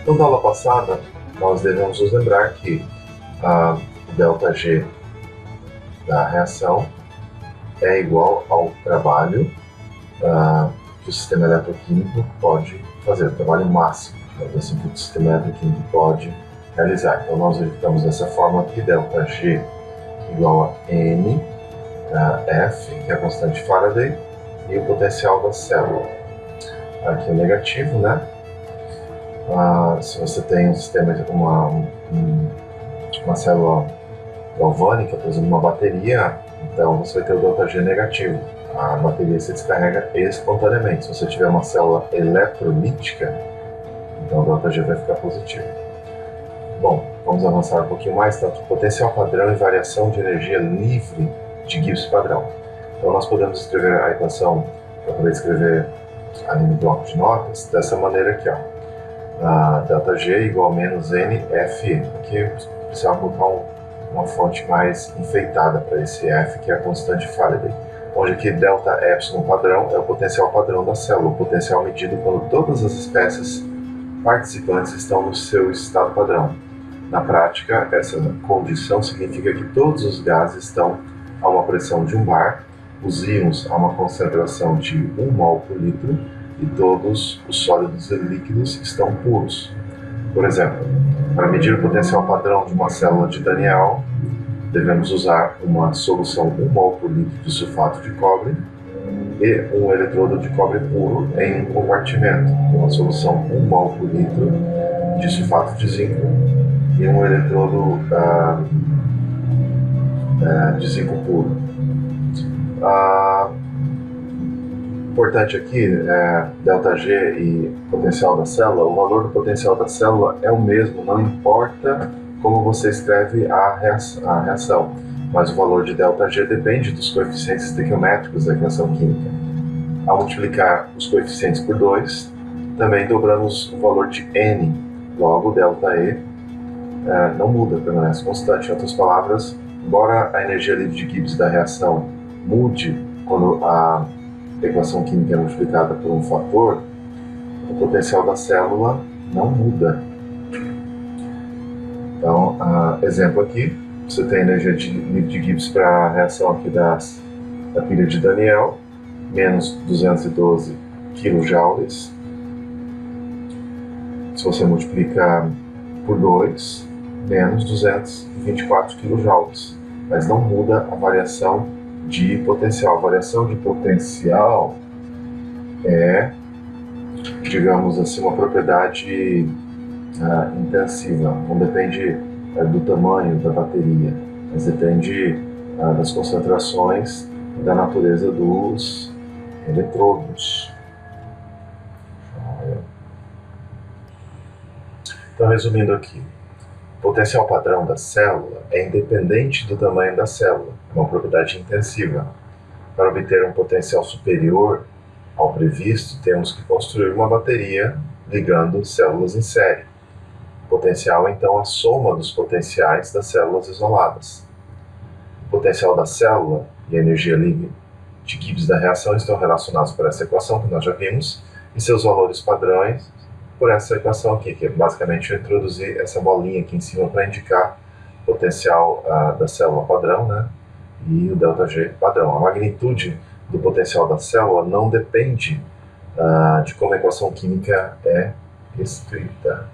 Então, na aula passada, nós devemos nos lembrar que a ΔG da reação é igual ao trabalho que o sistema eletroquímico pode fazer, o trabalho máximo, assim, que o sistema eletroquímico pode realizar. Então, nós verificamos dessa forma que ΔG igual a N, F, que é a constante Faraday, e o potencial da célula. Aqui é o negativo, né? Se você tem um sistema, uma célula galvânica, por exemplo, uma bateria, então você vai ter o ΔG negativo. A bateria se descarrega espontaneamente. Se você tiver uma célula eletrolítica, então o ΔG vai ficar positivo. Bom, vamos avançar um pouquinho mais. Então, potencial padrão e variação de energia livre de Gibbs padrão. Então nós podemos escrever a equação, para poder escrever ali no bloco de notas, dessa maneira aqui, ó. ΔG igual a menos NF. Aqui eu precisava colocar uma fonte mais enfeitada para esse F, que é a constante Faraday. Onde aqui ΔΕ padrão é o potencial padrão da célula, o potencial medido quando todas as espécies participantes estão no seu estado padrão. Na prática, essa condição significa que todos os gases estão a uma pressão de 1 bar, os íons a uma concentração de 1 mol por litro, e todos os sólidos e líquidos estão puros. Por exemplo, para medir o potencial padrão de uma célula de Daniell, devemos usar uma solução 1 mol por litro de sulfato de cobre e um eletrodo de cobre puro em um compartimento, uma solução 1 mol por litro de sulfato de zinco e um eletrodo de zinco puro. Importante aqui, ΔG e potencial da célula, o valor do potencial da célula é o mesmo, não importa como você escreve a reação, mas o valor de ΔG depende dos coeficientes estequiométricos da reação química. Ao multiplicar os coeficientes por 2, também dobramos o valor de N, logo ΔE não muda, permanece constante. Em outras palavras, embora a energia livre de Gibbs da reação mude quando a equação química é multiplicada por um fator, o potencial da célula não muda. Então, exemplo aqui, você tem a energia livre de Gibbs para a reação aqui da pilha de Daniell, menos 212 kJ. Se você multiplica por 2, menos 224 kJ. Mas não muda a variação de potencial. A variação de potencial é, digamos assim, uma propriedade intensiva. Não depende do tamanho da bateria, mas depende das concentrações e da natureza dos eletrodos. Então, resumindo aqui, o potencial padrão da célula é independente do tamanho da célula, uma propriedade intensiva. Para obter um potencial superior ao previsto, temos que construir uma bateria ligando células em série. O potencial é então a soma dos potenciais das células isoladas. O potencial da célula e a energia livre de Gibbs da reação estão relacionados por essa equação que nós já vimos, e seus valores padrões por essa equação aqui, que basicamente eu introduzi essa bolinha aqui em cima para indicar o potencial da célula padrão, né, e o ΔG padrão. A magnitude do potencial da célula não depende de como a equação química é escrita.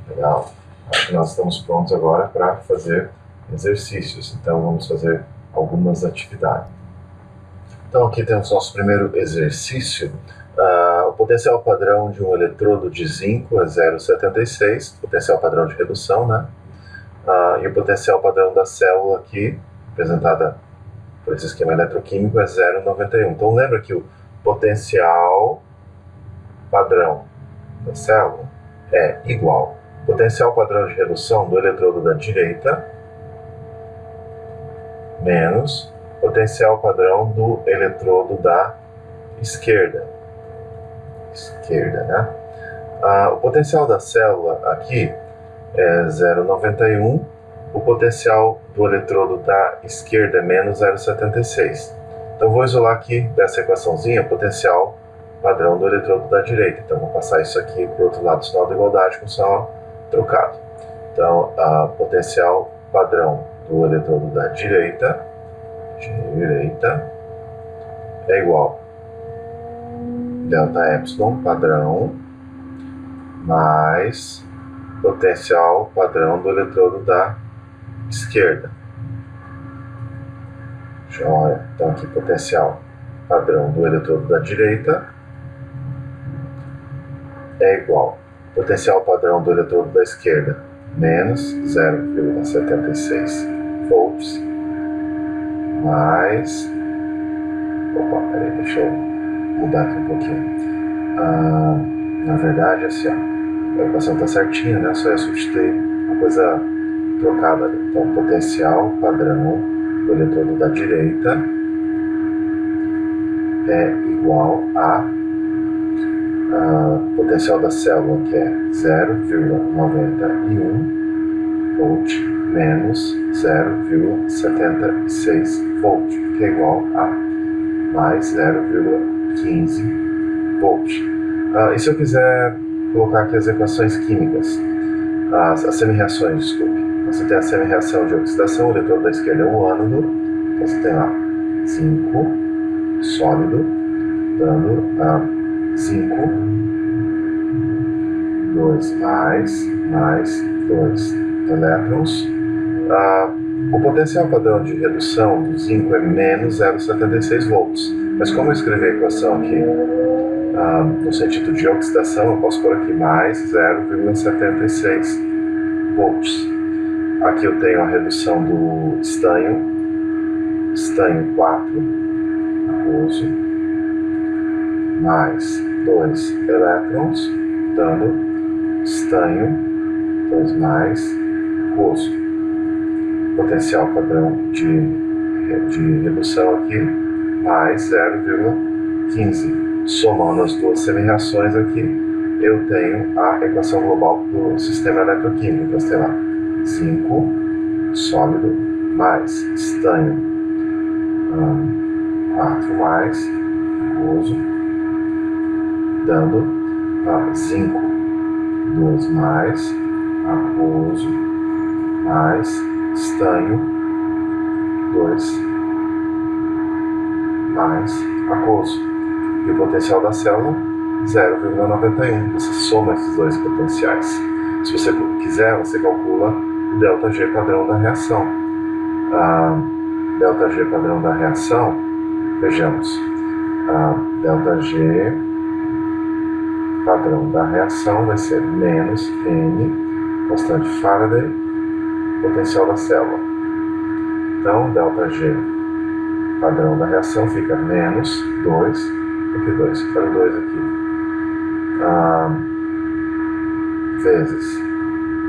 Legal? Acho que nós estamos prontos agora para fazer exercícios, então vamos fazer algumas atividades. Então aqui temos nosso primeiro exercício. O potencial padrão de um eletrodo de zinco é 0,76, potencial padrão de redução, né? E o potencial padrão da célula aqui, representada por esse esquema eletroquímico, é 0,91. Então lembra que o potencial padrão da célula é igual ao potencial padrão de redução do eletrodo da direita menos potencial padrão do eletrodo da esquerda. esquerda, né? O potencial da célula aqui é 0,91, o potencial do eletrodo da esquerda é menos 0,76. Então vou isolar aqui dessa equaçãozinha o potencial padrão do eletrodo da direita. Então vou passar isso aqui para o outro lado do sinal da igualdade com o sinal trocado. Então potencial padrão do eletrodo da direita é igual a delta epsilon padrão mais potencial padrão do eletrodo da esquerda. Joia. Então aqui potencial padrão do eletrodo da direita é igual ao potencial padrão do eletrodo da esquerda menos 0,76 volts mais... Opa, peraí, deixa eu mudar aqui um pouquinho. Na verdade, assim, ó, a equação está certinha, né? Só ia substituir a coisa trocada ali. Então, potencial padrão do eletrodo da direita é igual a potencial da célula, que é 0,91 volt menos 0,76 volt, que é igual a mais 0,15 volt. E se eu quiser colocar aqui as equações químicas, as semi-reações, desculpe. Você tem a semi-reação de oxidação, o eletrodo da esquerda é um ânodo, então você tem lá zinco sólido, dando zinco, 2 mais 2 elétrons. O potencial padrão de redução do zinco é menos 0,76 volts. Mas como eu escrevi a equação aqui no sentido de oxidação, eu posso pôr aqui mais 0,76 volts. Aqui eu tenho a redução do estanho 4 aquoso, mais 2 elétrons, dando estanho 2 mais aquoso. Potencial padrão de redução aqui, mais 0,15. Somando as duas semi-reações aqui, eu tenho a equação global do sistema eletroquímico. Então você tem lá zinco sólido mais estanho 4 mais aquoso, dando zinco 2 mais aquoso mais estanho 2 mais aquoso. E o potencial da célula 0,91. Você soma esses dois potenciais. Se você quiser, você calcula o ΔG padrão da reação. ΔG padrão da reação, vejamos, ΔG padrão da reação vai ser menos N, constante Faraday, potencial da célula. Então, ΔG padrão da reação fica menos 2, por que 2? Quero 2 aqui, vezes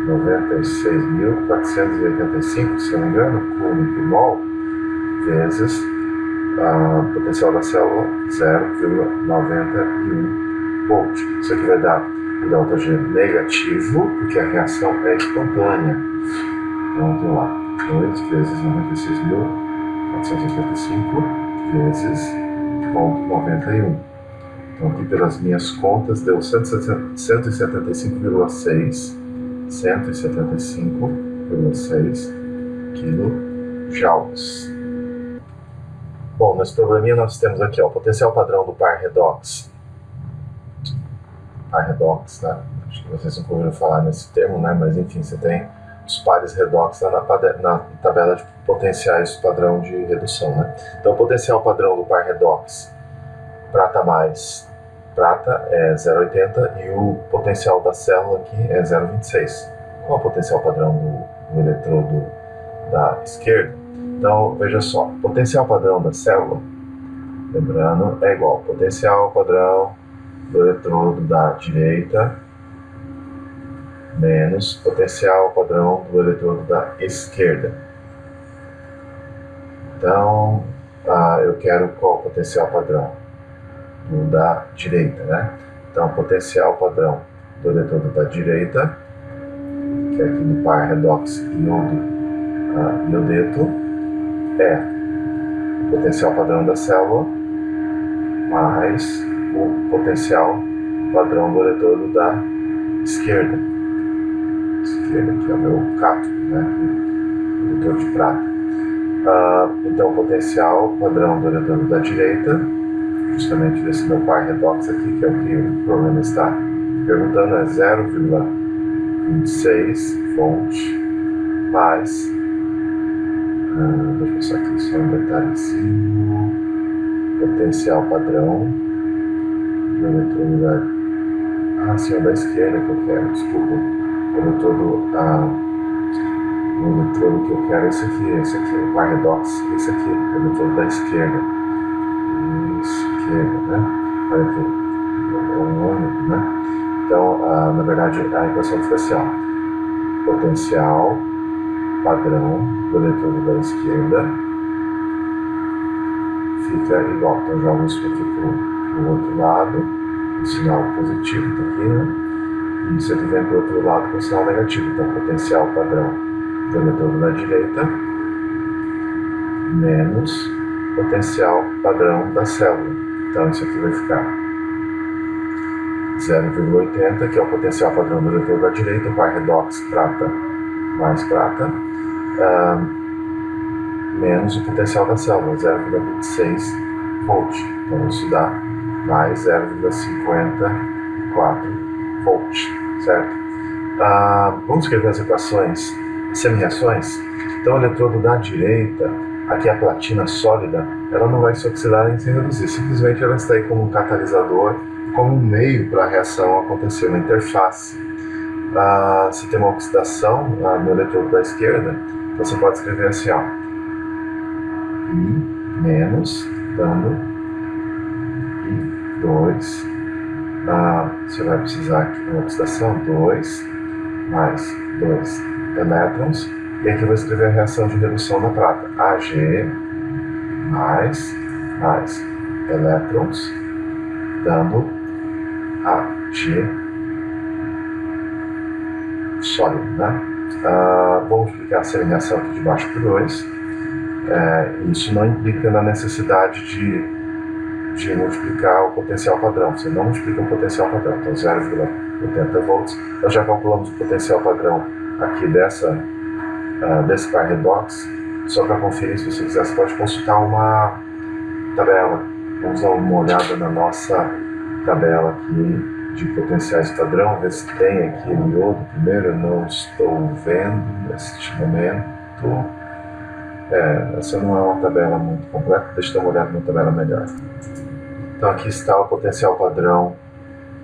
96.485, se eu não me engano, coulomb por mol, vezes potencial da célula 0,91 volt. Isso aqui vai dar um ΔG negativo, porque a reação é espontânea. Então, vamos lá, 2 vezes 96.485 vezes 0,91. Então, aqui pelas minhas contas, deu 175,6 kJ. Bom, nesse probleminha nós temos aqui o potencial padrão do par redox. Par redox, né? Acho que vocês nunca ouviram falar nesse termo, né? Mas enfim, você tem os pares redox lá na tabela de potenciais padrão de redução, né? Então, o potencial padrão do par redox, prata mais prata é 0,80 e o potencial da célula aqui é 0,26. Qual é o potencial padrão do eletrodo da esquerda? Então, veja só, potencial padrão da célula, lembrando, é igual ao potencial padrão do eletrodo da direita menos potencial padrão do eletrodo da esquerda. Então, eu quero qual o potencial padrão? O da direita, né? Então, potencial padrão do eletrodo da direita, que é aqui no par redox iodeto, é o potencial padrão da célula mais o potencial padrão do eletrodo da esquerda. Aqui é o meu cátodo, né? O eletrodo de prata. Então, o potencial padrão do eletrodo da direita, justamente desse meu par redox aqui, que é o que o problema está perguntando, é 0,26 volt mais, deixa eu pensar aqui só um detalhezinho, potencial padrão do eletrodo da, sim, é da esquerda que eu quero, desculpa, o eletrodo que eu quero é esse aqui, o par redox, esse aqui, o eletrodo da esquerda, né? Olha aqui, é um único, né? Então, na verdade, a equação fica assim, ó, potencial padrão do eletrodo da esquerda fica igual. Então, jogo isso aqui para o outro lado, o sinal positivo está aqui, né? E isso aqui vem para o outro lado com o sinal negativo. Então, potencial padrão do eletrodo da direita menos potencial padrão da célula. Então, isso aqui vai ficar 0,80, que é o potencial padrão do eletrodo da direita, o par redox prata mais prata, menos o potencial da célula, 0,26 volt. Então, isso dá mais 0,54 volt, certo? Vamos escrever as equações, semi-reações. Então, o eletrodo da direita, aqui a platina sólida, ela não vai se oxidar nem se reduzir, simplesmente ela está aí como um catalisador, como um meio para a reação acontecer, uma interface. Se tem uma oxidação no eletrodo da esquerda, você pode escrever assim, ó, I menos, dando I2, você vai precisar aqui uma oxidação, 2 mais 2 elétrons, e aqui eu vou escrever a reação de redução da prata, Ag mais elétrons, dando Ag sólido, né? Vou multiplicar essa reação aqui de baixo por 2. Isso não implica na necessidade de multiplicar o potencial padrão. Você não multiplica o potencial padrão. Então, 0,80 volts. Nós já calculamos o potencial padrão aqui desse par redox. Só para conferir, se você quiser, você pode consultar uma tabela. Vamos dar uma olhada na nossa tabela aqui de potenciais padrão, ver se tem aqui o iodo primeiro. Eu não estou vendo neste momento. Essa não é uma tabela muito completa, deixa eu dar uma olhada numa tabela melhor. Então aqui está o potencial padrão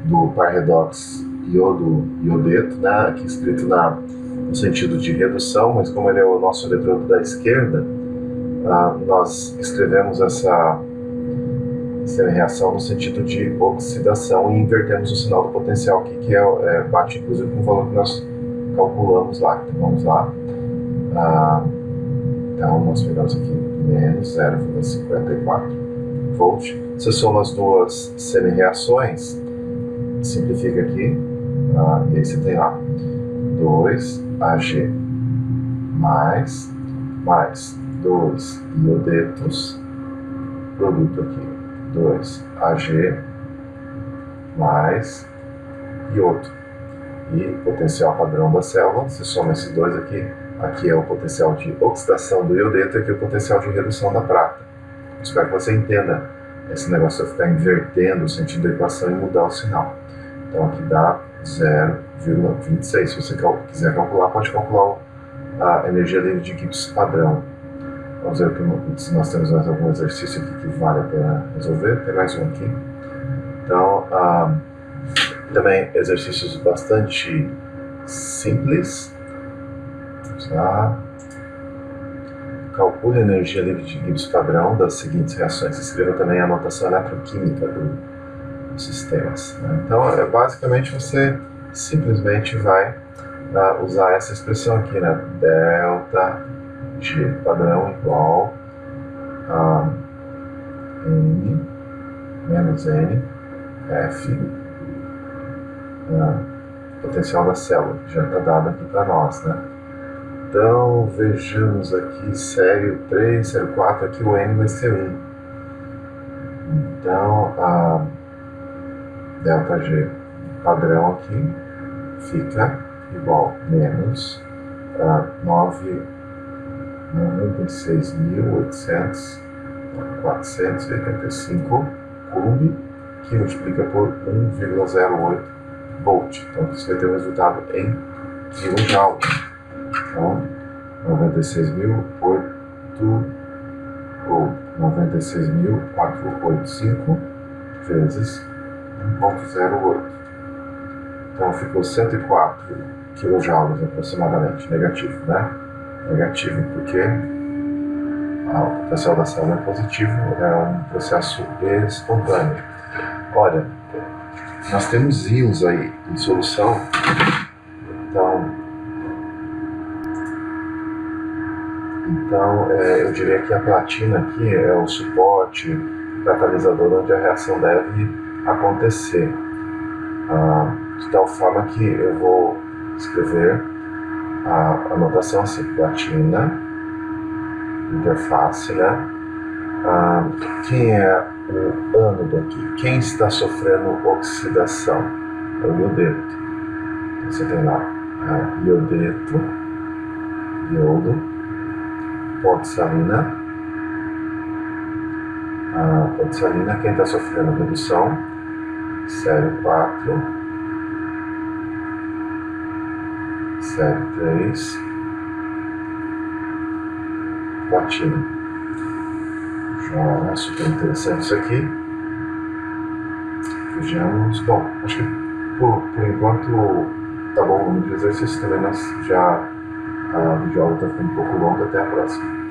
do par redox iodeto, né? Aqui escrito no sentido de redução, mas como ele é o nosso eletrodo da esquerda, nós escrevemos essa reação no sentido de oxidação e invertemos o sinal do potencial aqui, que bate inclusive com o valor que nós calculamos lá. Então vamos lá. Então nós pegamos aqui menos 0,54 volt. Você soma as duas semi-reações, simplifica aqui, e aí você tem lá 2Ag mais 2 iodetos, produto aqui 2Ag mais iodo, e potencial padrão da célula. Você soma esses dois aqui. Aqui é o potencial de oxidação do iodeto e aqui é o potencial de redução da prata. Espero que você entenda esse negócio de ficar invertendo o sentido da equação e mudar o sinal. Então aqui dá 0,26. Se você quiser calcular, pode calcular a energia livre de Gibbs padrão. Vamos ver se nós temos mais algum exercício aqui que vale a pena resolver. Tem mais um aqui. Então, também exercícios bastante simples. Vamos lá. Calcule a energia livre de Gibbs padrão das seguintes reações. Escreva também a notação eletroquímica dos sistemas, né? Então, basicamente, você simplesmente vai usar essa expressão aqui, né? Delta G padrão igual a N menos N F potencial da célula, que já está dado aqui para nós, né? Então, vejamos aqui, série 3, série 4, aqui o N vai ser 1. Então, a ΔG padrão aqui fica igual a menos 96.485 coulomb, que multiplica por 1,08 volt. Então, isso vai ter um resultado em kJ. Então, 96.485 vezes 1,08. Então, ficou 104 kJ aproximadamente, negativo, né? Negativo, porque o potencial da célula é positivo, é um processo espontâneo. Olha, nós temos íons aí em solução, então eu diria que a platina aqui é o suporte catalisador onde a reação deve acontecer, de tal forma que eu vou escrever a notação assim: platina, interface, né? Quem é o ânodo aqui? Quem está sofrendo oxidação? É o iodeto. Então você tem lá iodeto, iodo, ponto salina. Ponto salina, quem está sofrendo redução? Série 4, série 3, platina. Já é super interessante isso aqui. Vejamos. Bom, acho que por enquanto tá bom o número de exercícios também. A videoaula está ficando um pouco longa. Até a próxima.